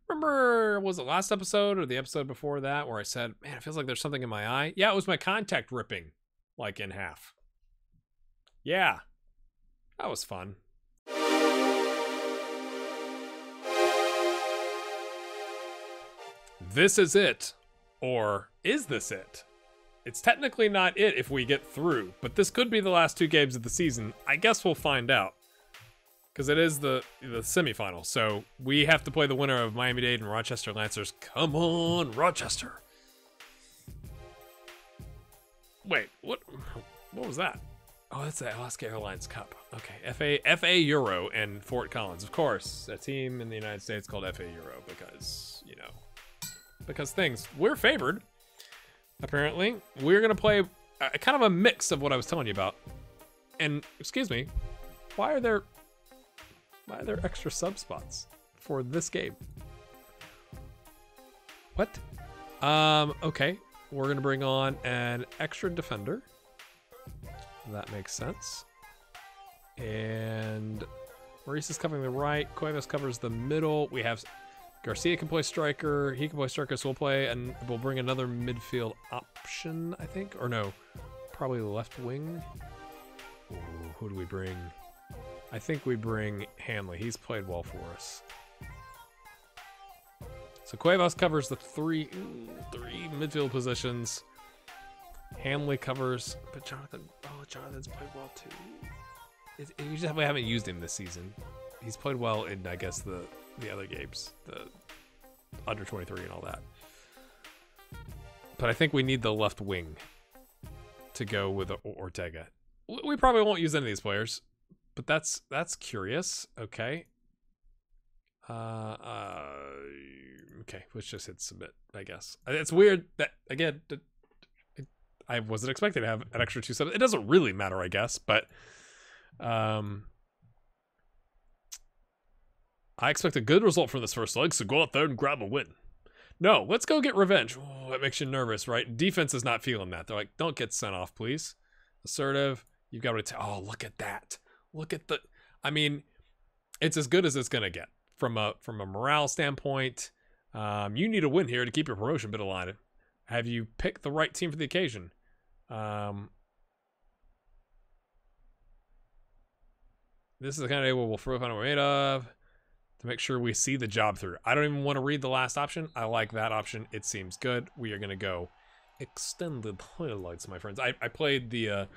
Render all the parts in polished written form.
Remember, was it last episode or the episode before that where I said, man, it feels like there's something in my eye? Yeah, it was my contact ripping, like, in half. Yeah, that was fun. This is it. Or is this it? It's technically not it if we get through, but this could be the last 2 games of the season. I guess we'll find out. Because it is the semifinal, so we have to play the winner of Miami-Dade and Rochester Lancers. Come on, Rochester! Wait, what was that? Oh, that's the Alaska Airlines Cup. Okay, FA Euro and Fort Collins, of course. A team in the United States called FA Euro because, you know, because things. We're favored, apparently. We're gonna play kind of a mix of what I was telling you about. And excuse me, why are there extra sub spots for this game? What? Okay. We're gonna bring on an extra defender. That makes sense. And Maurice is covering the right. Cuevas covers the middle. We have Garcia can play striker. He can play striker, so we'll play, and we'll bring another midfield option, I think. Or no, probably left wing. Ooh, who do we bring? I think we bring Hanley. He's played well for us. So Cuevas covers the three midfield positions. Hanley covers, but Jonathan's played well too. We just haven't used him this season. He's played well in, I guess, the other games, the under 23 and all that. But I think we need the left wing to go with Ortega. We probably won't use any of these players. But that's curious. Okay. Okay, let's just hit submit, I guess. It's weird that, again, I wasn't expecting to have an extra 2 subs. It doesn't really matter, I guess, but I expect a good result from this first leg, so go out there and grab a win. No, let's go get revenge. Oh, that makes you nervous, right? Defense is not feeling that. They're like, don't get sent off, please. Assertive. You've got to oh, look at that. Look at the, I mean, it's as good as it's gonna get from a morale standpoint. You need a win here to keep your promotion bid aligned. Have you picked the right team for the occasion? This is the kind of day where we'll throw what we're made of to make sure we see the job through. I don't even want to read the last option. I like that option. It seems good. We are gonna go extended highlights, my friends. I played the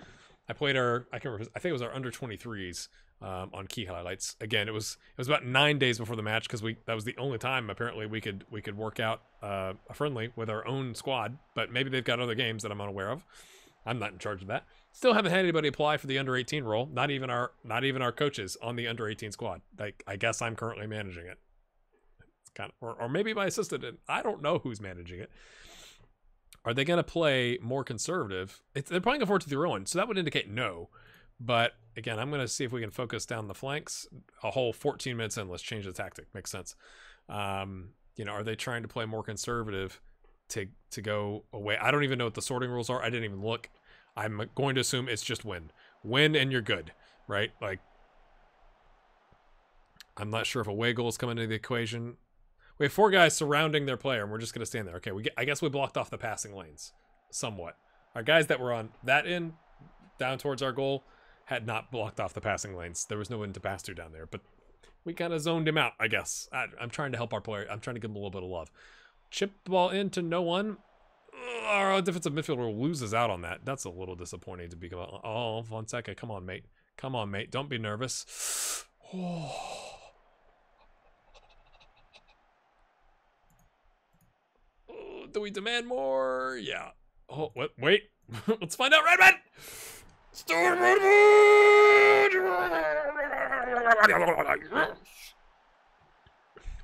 I played our, I can't remember, I think it was our under 23s on key highlights. Again, it was about 9 days before the match because that was the only time apparently we could work out a friendly with our own squad. But maybe they've got other games that I'm unaware of. I'm not in charge of that. Still haven't had anybody apply for the under 18 role. Not even our coaches on the under 18 squad. Like, I guess I'm currently managing it. It's kind of, or maybe my assistant. I don't know who's managing it. Are they going to play more conservative? They're playing a 4-2-3-1, so that would indicate no. But again, I'm going to see if we can focus down the flanks. A whole 14 minutes in, let's change the tactic. Makes sense. You know, are they trying to play more conservative to go away? I don't even know what the sorting rules are. I didn't even look. I'm going to assume it's just win. Win and you're good, right? Like, I'm not sure if away goals come into the equation. We have 4 guys surrounding their player, and we're just going to stand there. Okay, I guess we blocked off the passing lanes somewhat. Our guys that were on that end, down towards our goal, had not blocked off the passing lanes. There was no one to pass through down there, but we kind of zoned him out, I guess. I'm trying to help our player. I'm trying to give him a little bit of love. Chip the ball into no one. Our defensive midfielder loses out on that. That's a little disappointing to be. Oh, Fonseca, come on, mate. Come on, mate. Don't be nervous. Oh. Do we demand more? Yeah. Oh, what? Wait. Let's find out, Redmond! Stuart Redmond!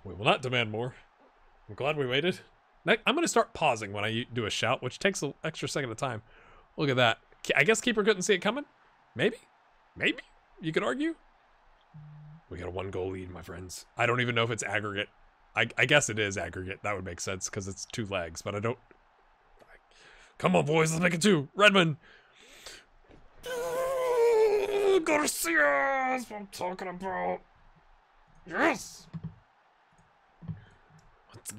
We will not demand more. I'm glad we waited. I'm going to start pausing when I do a shout, which takes an extra second of time. Look at that. I guess keeper couldn't see it coming? Maybe? Maybe? You could argue? We got a 1-goal lead, my friends. I don't even know if it's aggregate. I guess it is aggregate. That would make sense because it's 2 legs, but I don't. Come on, boys, let's make it 2. Redmond. Garcia, that's what I'm talking about. Yes.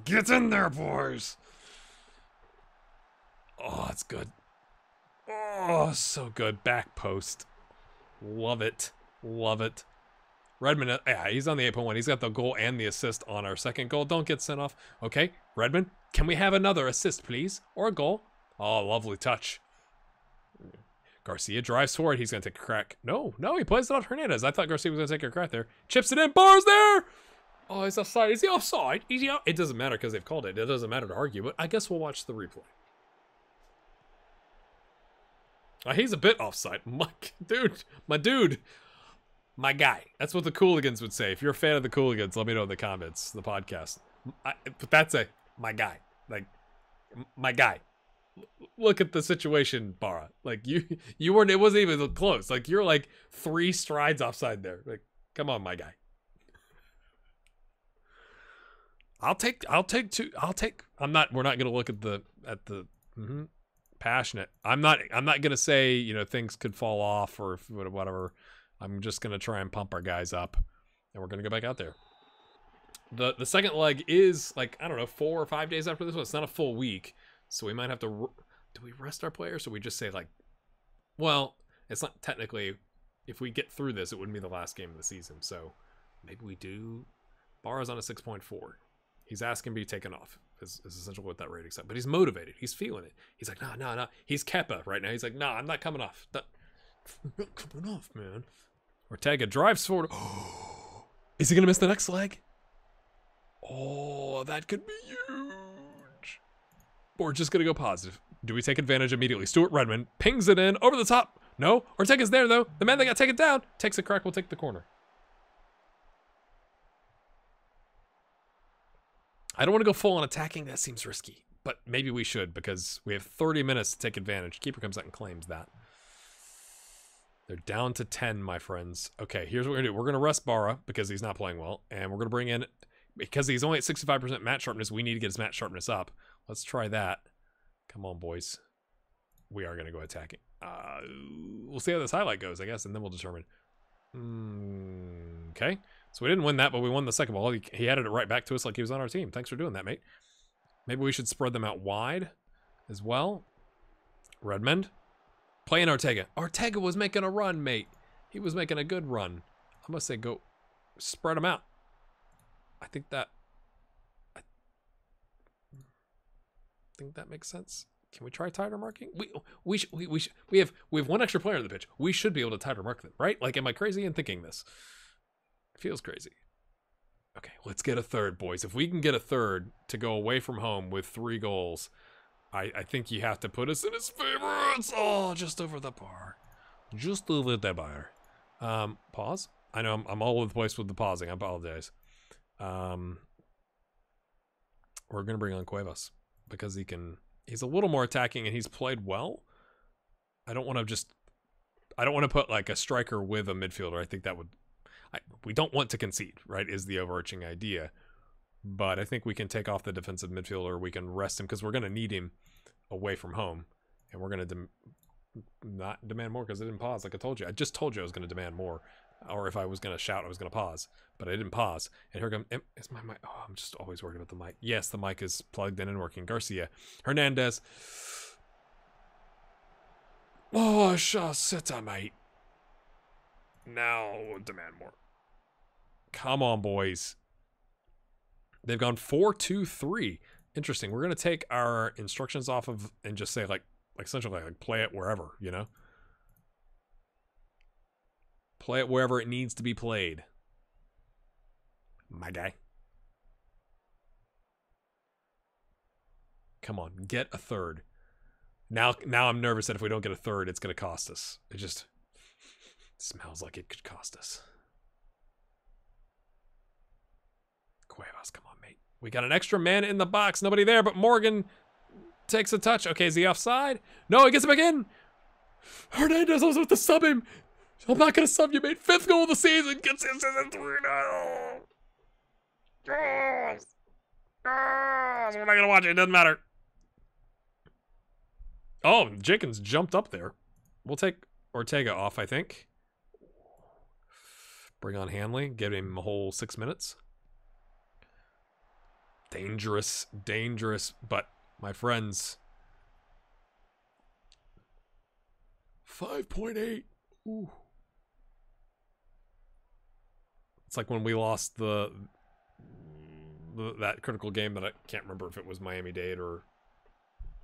Get in there, boys. Oh, it's good. Oh, so good. Back post. Love it. Love it. Redmond, yeah, he's on the 8.1. He's got the goal and the assist on our second goal. Don't get sent off. Okay, Redmond, can we have another assist, please? Or a goal? Oh, lovely touch. Garcia drives forward. He's going to take a crack. No, he plays it off Hernandez. I thought Garcia was going to take a crack there. Chips it in. Barr's there! Oh, he's offside. Is he offside? Is he out? It doesn't matter because they've called it. It doesn't matter to argue, but I guess we'll watch the replay. He's a bit offside. My dude. My guy. That's what the Cooligans would say. If you're a fan of the Cooligans, let me know in the comments, the podcast. But that's my guy. Like, my guy. Look at the situation, Barra. Like, you weren't, it wasn't even close. Like, you're like 3 strides offside there. Like, come on, my guy. I'll take 2. We're not going to look at the passionate. I'm not going to say, you know, things could fall off or whatever. I'm just going to try and pump our guys up, and we're going to go back out there. The second leg is, like, I don't know, 4 or 5 days after this one. It's not a full week, so we might have to... Do we rest our players, or we just say, like... Well, it's not technically... If we get through this, it wouldn't be the last game of the season, so maybe we do... Barra's on a 6.4. He's asking to be taken off, is essentially what that rating said. But he's motivated. He's feeling it. He's like, no. He's Kepa right now. He's like, no, I'm not coming off. I'm not coming off, man. Ortega drives forward. Is he going to miss the next leg? Oh, that could be huge. Or just going to go positive. Do we take advantage immediately? Stuart Redmond pings it in over the top. No, Ortega's there, though. The man that got taken down takes a crack. We'll take the corner. I don't want to go full on attacking. That seems risky. But maybe we should, because we have 30 minutes to take advantage. Keeper comes out and claims that. They're down to 10, my friends. Okay, here's what we're going to do. We're going to rest Barra because he's not playing well. And we're going to bring in, because he's only at 65% match sharpness, we need to get his match sharpness up. Let's try that. Come on, boys. We are going to go attacking. We'll see how this highlight goes, I guess, and then we'll determine. Okay. So we didn't win that, but we won the second ball. He added it right back to us like he was on our team. Thanks for doing that, mate. Maybe we should spread them out wide as well. Redmond. Playing Ortega. Ortega was making a run, mate. He was making a good run. I must say, go spread them out. I think that makes sense. Can we try tighter marking? We have one extra player on the pitch. We should be able to tighter mark them, right? Like, am I crazy in thinking this? It feels crazy. Okay, let's get a third, boys. If we can get a third to go away from home with 3 goals, I think you have to put us in his favor. It's just over the bar. Just over the bar. Pause. I know I'm all over the place with the pausing. I apologize. We're going to bring on Cuevas because he's a little more attacking and he's played well. I don't want to put like a striker with a midfielder. I think that would... we don't want to concede, right, is the overarching idea. But I think we can take off the defensive midfielder. We can rest him because we're going to need him away from home. And we're going to not demand more because I didn't pause like I told you. I just told you I was going to demand more. Or if I was going to shout, I was going to pause. But I didn't pause. And here comes... Is my mic... Oh, I'm just always worried about the mic. Yes, the mic is plugged in and working. Garcia. Hernandez. Oh, Shasita, mate. Now demand more. Come on, boys. They've gone 4-2-3. Interesting. We're gonna take our instructions off of and just say like essentially like play it wherever, you know? Play it wherever it needs to be played. My guy. Come on, get a third. Now I'm nervous that if we don't get a third, it's gonna cost us. It just smells like it could cost us. Cuevas, come on, mate. We got an extra man in the box. Nobody there, but Morgan takes a touch. Okay, is he offside? No, he gets it back in. Hernandez was with to sub him. I'm not going to sub you, mate. 5th goal of the season. Gets his 3-0. Yes. Yes. We're not going to watch it. It doesn't matter. Oh, Jenkins jumped up there. We'll take Ortega off, I think. Bring on Hanley. Give him a whole 6 minutes. Dangerous, dangerous, but my friends. 5.8. Ooh. It's like when we lost that critical game that I can't remember if it was Miami-Dade or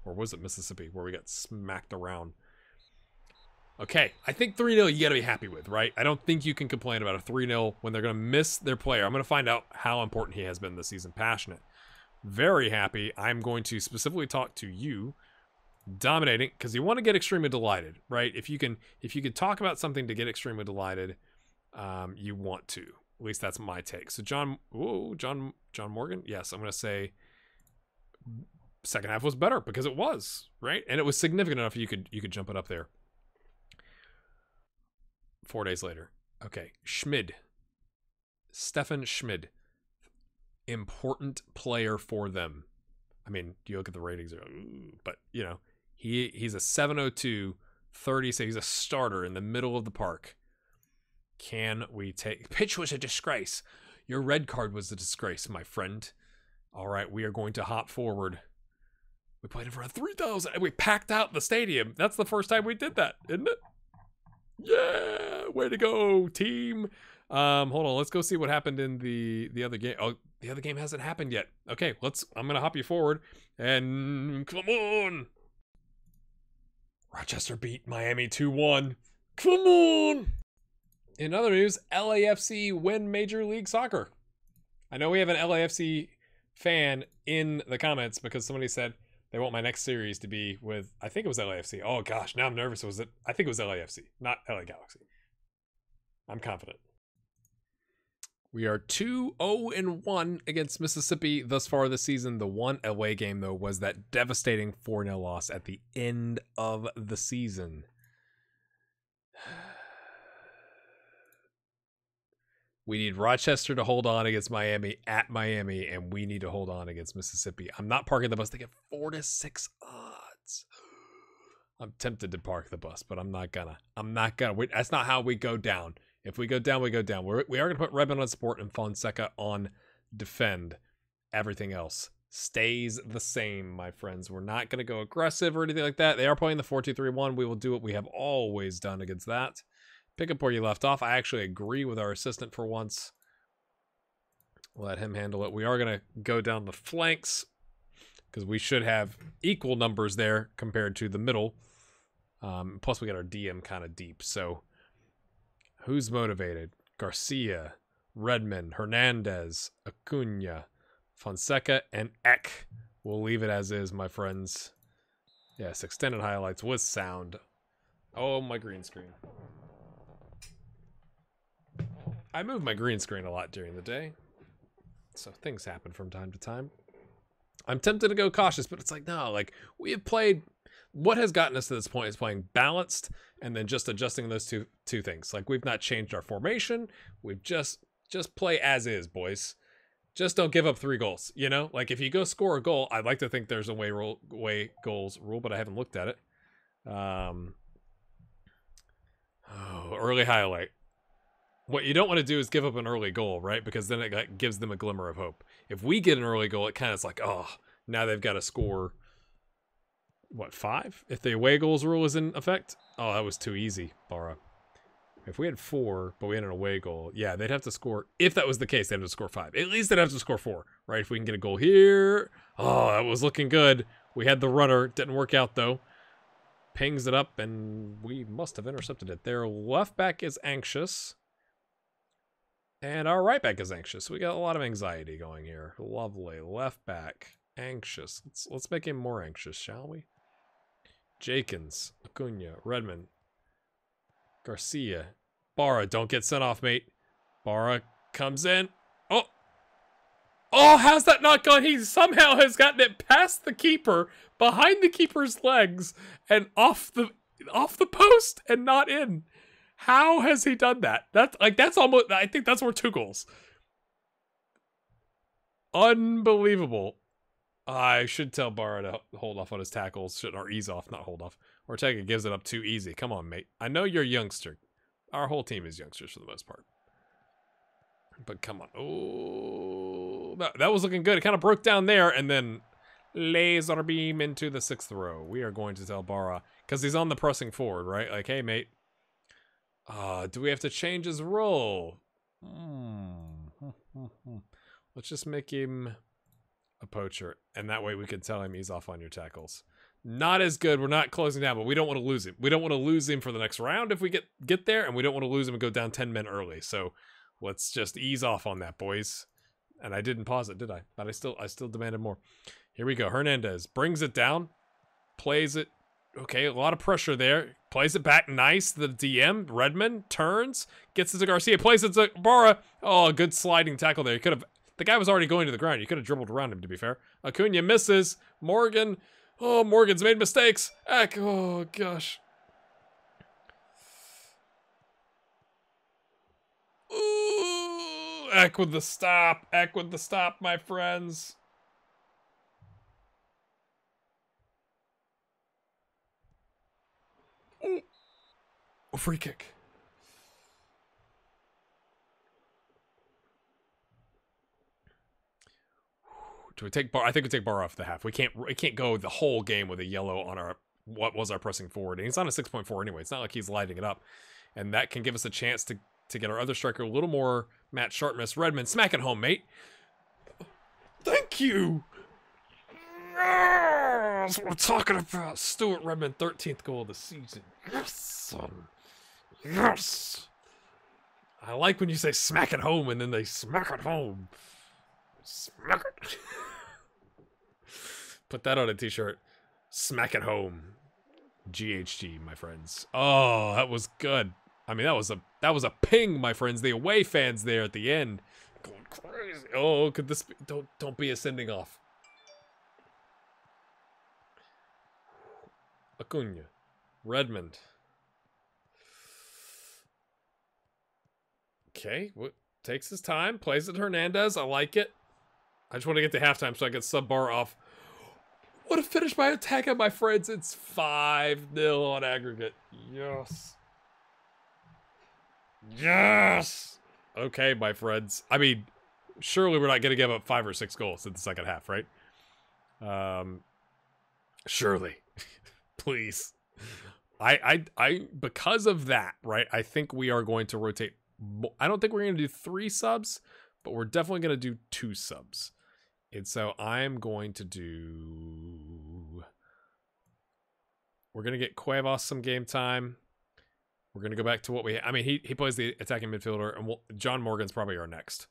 was it Mississippi, where we got smacked around. Okay, I think 3-0 you gotta be happy with, right? I don't think you can complain about a 3-0 when they're gonna miss their player. I'm gonna find out how important he has been this season. Passionate. Very happy. I'm going to specifically talk to you. Dominating, because you want to get extremely delighted, right? If you can talk about something to get extremely delighted, you want to. At least that's my take. So John Morgan. Yes, I'm gonna say second half was better because it was, right, and it was significant enough you could jump it up there. 4 days later, okay, Stefan Schmid, important player for them. I mean, you look at the ratings, but you know. He's a 702, 30, so he's a starter in the middle of the park. Can we take... Pitch was a disgrace. Your red card was a disgrace, my friend. All right, we are going to hop forward. We played in front of 3,000, and we packed out the stadium. That's the first time we did that, isn't it? Yeah, way to go, team. Hold on, let's go see what happened in the other game. Oh, the other game hasn't happened yet. Okay, I'm going to hop you forward, and come on. Rochester beat Miami 2-1. Come on! In other news, LAFC win Major League Soccer. I know we have an LAFC fan in the comments because somebody said they want my next series to be with, I think it was LAFC. Oh gosh, now I'm nervous. I think it was LAFC, not LA Galaxy. I'm confident. We are 2-0-1 against Mississippi thus far this season. The one away game, though, was that devastating 4-0 loss at the end of the season. We need Rochester to hold on against Miami at Miami, and we need to hold on against Mississippi. I'm not parking the bus. They get 4-6 odds. I'm tempted to park the bus, but I'm not gonna. That's not how we go down. If we go down, we go down. We are going to put Redmond on support and Fonseca on defend. Everything else stays the same, my friends. We're not going to go aggressive or anything like that. They are playing the 4-2-3-1. We will do what we have always done against that. Pick up where you left off. I actually agree with our assistant for once. We'll let him handle it. We are going to go down the flanks because we should have equal numbers there compared to the middle. Plus, we got our DM kind of deep, so... Who's motivated? Garcia, Redmond, Hernandez, Acuna, Fonseca, and Eck. We'll leave it as is, my friends. Yes, extended highlights with sound. Oh, my green screen. I move my green screen a lot during the day, so things happen from time to time. I'm tempted to go cautious, but it's like, no, like, we have played... What has gotten us to this point is playing balanced and then just adjusting those two things. Like, we've not changed our formation. We've just play as is, boys. Just don't give up 3 goals, you know? Like, if you go score a goal, I'd like to think there's a way goals rule, but I haven't looked at it. Early highlight. What you don't want to do is give up an early goal, right? Because then it gives them a glimmer of hope. If we get an early goal, it kind of is like, oh, now they've got to score... What, 5? If the away goals rule is in effect? Oh, that was too easy, Bara. If we had 4, but we had an away goal, yeah, they'd have to score. If that was the case, they'd have to score 5. At least they'd have to score 4, right? If we can get a goal here. Oh, that was looking good. We had the runner. Didn't work out, though. Pings it up, and we must have intercepted it. Their left back is anxious. And our right back is anxious. We got a lot of anxiety going here. Lovely. Left back. Anxious. Let's make him more anxious, shall we? Jakins, Acuna, Redmond, Garcia, Bara, don't get sent off, mate. Bara comes in. Oh, how's that not gone? He somehow has gotten it past the keeper, behind the keeper's legs, and off the post and not in. How has he done that? That's almost. I think that's worth 2 goals. Unbelievable. I should tell Bara to hold off on his tackles, or ease off, not hold off. Ortega gives it up too easy. Come on, mate. I know you're a youngster. Our whole team is youngsters for the most part. But come on. Oh, That was looking good. It kind of broke down there, and then laser beam into the 6th row. We are going to tell Bara, because he's on the pressing forward, right? Like, hey, mate. Do we have to change his role? Let's just make him a poacher, and that way we can tell him he's off on your tackles. Not as good. We're not closing down, but we don't want to lose him. We don't want to lose him for the next round if we get there, and we don't want to lose him and go down 10 men early. So let's just ease off on that, boys. And I didn't pause it, did I? But I still demanded more. Here we go. Hernandez brings it down, plays it. Okay, a lot of pressure there. Plays it back nice. The DM, Redmond, turns, gets it to Garcia, plays it to Barra. Oh, good sliding tackle there. You could have. The guy was already going to the ground. You could have dribbled around him, to be fair. Acuna misses. Morgan. Oh, Morgan's made mistakes. Eck. Oh, gosh. Ooh, Eck with the stop. Eck with the stop, my friends. Ooh. A free kick. Do we take Bar? I think we take Bar off the half. We can't go the whole game with a yellow on our what was our pressing forward. And he's on a 6.4 anyway. It's not like he's lighting it up. And that can give us a chance to get our other striker a little more match sharpness. Redmond, smack it home, mate. Thank you. That's what I'm talking about. Stuart Redmond, 13th goal of the season. Yes, son. Yes. I like when you say smack it home and then they smack it home. Smack it. Put that on a t-shirt. Smack it home. GHG, my friends. Oh, that was good. I mean, that was a ping, my friends. The away fans there at the end going crazy. Oh, could this be, don't be a sending off. Acuna. Redmond. Okay, what takes his time, plays it Hernandez. I like it. I just want to get to halftime so I get sub bar off. What a finish by attack, my friends. It's 5-0 on aggregate. Yes. Yes. Okay, my friends. I mean, surely we're not going to give up 5 or 6 goals in the second half, right? Surely. Please. I because of that, right? I think we are going to rotate. I don't think we're going to do 3 subs, but we're definitely going to do 2 subs. And so I'm going to do... We're going to get Cuevas some game time. We're going to go back to what we... I mean, he plays the attacking midfielder, and John Morgan's probably our next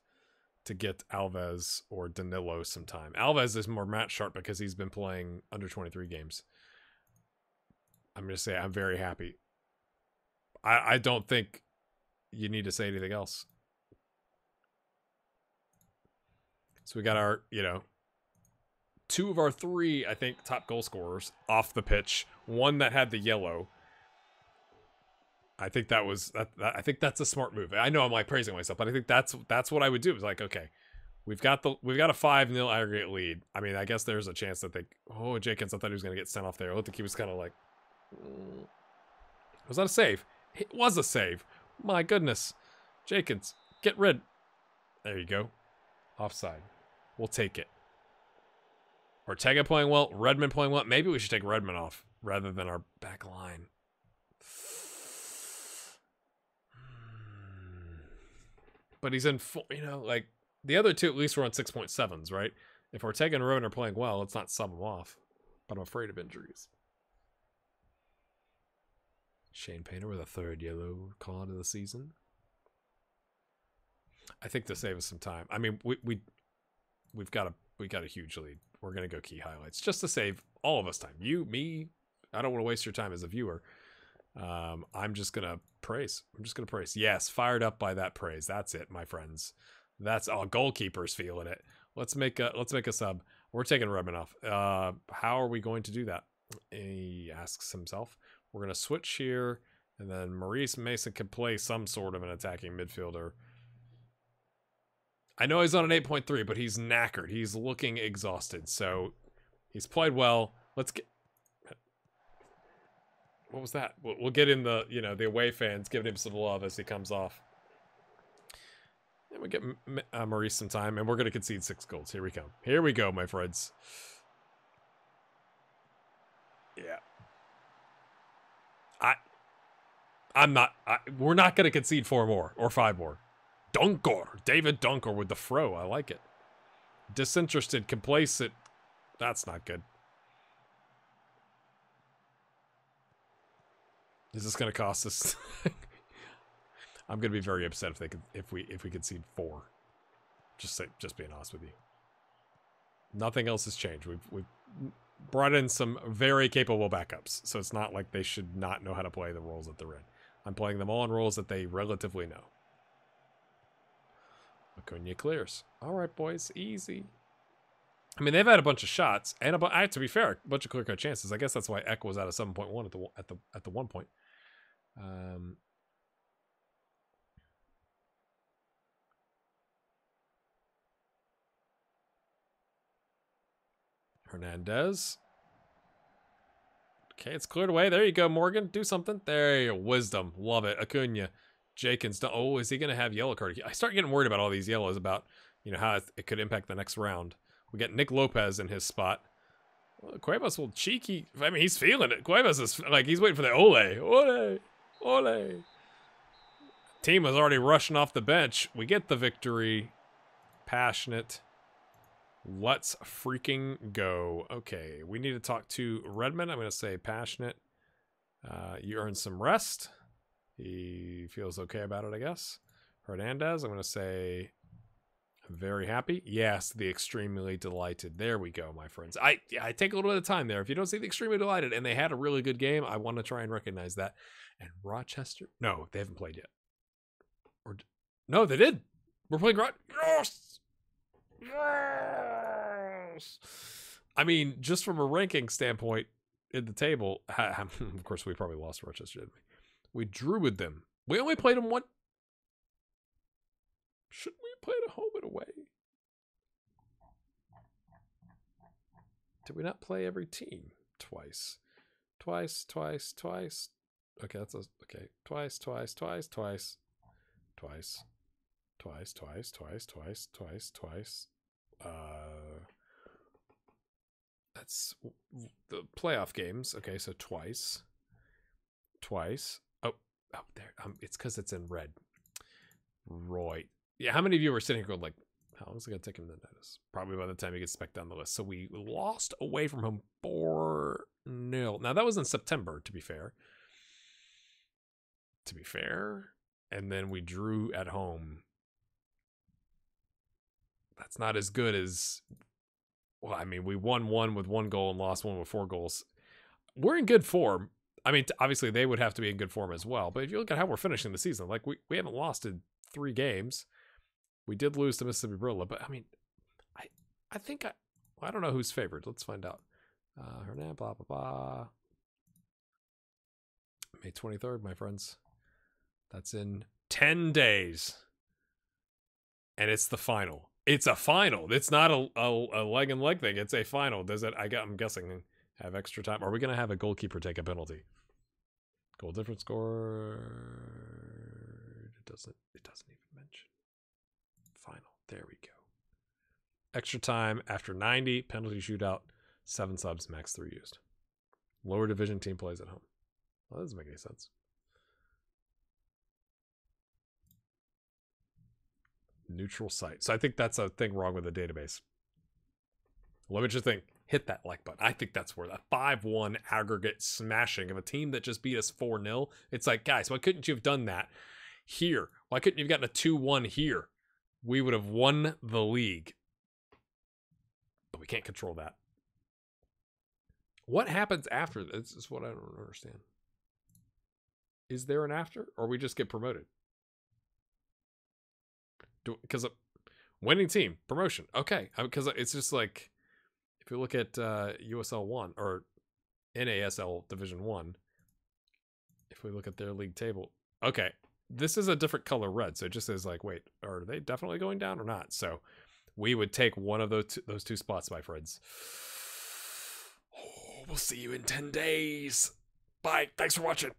to get Alves or Danilo some time. Alves is more match sharp because he's been playing under 23 games. I'm going to say I'm very happy. I don't think you need to say anything else. So we got our, 2 of our 3, I think, top goal scorers off the pitch. One that had the yellow. I think that was I think that's a smart move. I know I'm like praising myself, but I think that's what I would do. It's like, okay, we've got a 5-0 aggregate lead. I mean, I guess there's a chance that Jenkins, I thought he was gonna get sent off there. I don't think he was kind of like, was that a save? It was a save. My goodness. Jenkins, get rid. There you go. Offside. We'll take it. Ortega playing well. Redmond playing well. Maybe we should take Redmond off rather than our back line. But he's in full, like the other 2 at least were on 6.7s, right? If Ortega and Redmond are playing well, let's not sub them off. But I'm afraid of injuries. Shane Painter with a 3rd yellow card of the season. I think to save us some time. I mean, we've got a huge lead. We're gonna go key highlights just to save all of us time. You, me. I don't want to waste your time as a viewer. I'm just gonna praise. Yes, fired up by that praise. That's it, my friends. That's all. Goalkeepers feeling it. Let's make a sub. We're taking Redmond off. How are we going to do that? He asks himself. We're gonna switch here, and then Maurice Mason can play some sort of an attacking midfielder. I know he's on an 8.3, but he's knackered. He's looking exhausted. So he's played well. Let's get... What was that? We'll get in the, the away fans giving him some love as he comes off. And we get Maurice some time, and we're going to concede 6 goals. Here we come. Here we go, my friends. Yeah. We're not going to concede 4 more or 5 more. Dunker. David Dunker with the fro. I like it. Disinterested, complacent. That's not good. Is this going to cost us? I'm going to be very upset if we concede 4. Just being honest with you. Nothing else has changed. We've brought in some very capable backups, so it's not like they should not know how to play the roles that they're in. I'm playing them all in roles that they relatively know. Acuna clears. All right, boys, easy. I mean, they've had a bunch of shots, and to be fair, a bunch of clear-cut chances. I guess that's why Eck was at a 7.1 at the 1 point. Hernandez. Okay, it's cleared away. There you go, Morgan. Do something. There you go. Wisdom. Love it. Acuna. Jenkins. Oh, is he going to have yellow card? I start getting worried about all these yellows, about, you know, how it could impact the next round. We get Nick Lopez in his spot. Well, Cuevas will cheeky. I mean, he's feeling it. Cuevas is like, he's waiting for the ole. Ole. Ole. Team was already rushing off the bench. We get the victory. Passionate. Let's freaking go. Okay, we need to talk to Redmond. I'm going to say passionate. You earned some rest. He feels okay about it, I guess. Hernandez, I'm going to say very happy. Yes, the extremely delighted. There we go, my friends. I take a little bit of time there. If you don't see the extremely delighted and they had a really good game, I want to try and recognize that. And Rochester, no, they haven't played yet. Or no, they did. We're playing Yes! Yes! I mean, just from a ranking standpoint in the table, of course, we probably lost Rochester, didn't we? We drew with them. We only played them one. Shouldn't we have played at home and away? Did we not play every team twice? Twice. Okay, that's okay. Twice. That's the playoff games. Okay, so twice. Oh, there. It's because it's in red. Right. Yeah, how many of you were sitting here going like, how long is it going to take him to notice? Probably by the time he gets back down the list. So we lost away from home 4-0. Now, that was in September, to be fair. And then we drew at home. That's not as good as... Well, I mean, we won 1 with 1 goal and lost 1 with 4 goals. We're in good form. I mean, obviously, they would have to be in good form as well. But if you look at how we're finishing the season, like, we haven't lost in 3 games. We did lose to Mississippi Brilla, but, I mean, I think I don't know who's favored. Let's find out. Hernan, blah, blah, blah. May 23rd, my friends. That's in 10 days. And it's the final. It's a final. It's not a leg and leg thing. It's a final. Does it? I'm guessing have extra time. Are we going to have a goalkeeper take a penalty? Goal difference score. It doesn't even mention. Final. There we go. Extra time after 90. Penalty shootout. 7 subs. Max 3 used. Lower division team plays at home. Well, that doesn't make any sense. Neutral site. So I think that's a thing wrong with the database. Let me just think. Hit that like button. I think that's where the 5-1 aggregate smashing of a team that just beat us 4-0. It's like, guys, why couldn't you have done that here? Why couldn't you have gotten a 2-1 here? We would have won the league. But we can't control that. What happens after this is what I don't understand. Is there an after? Or we just get promoted? Because winning team, promotion. Okay. Because it's just like, if you look at USL 1 or NASL Division 1, if we look at their league table, okay, this is a different color red. So it just says like, wait, are they definitely going down or not? So we would take one of those 2 spots, my friends. Oh, we'll see you in 10 days. Bye. Thanks for watching.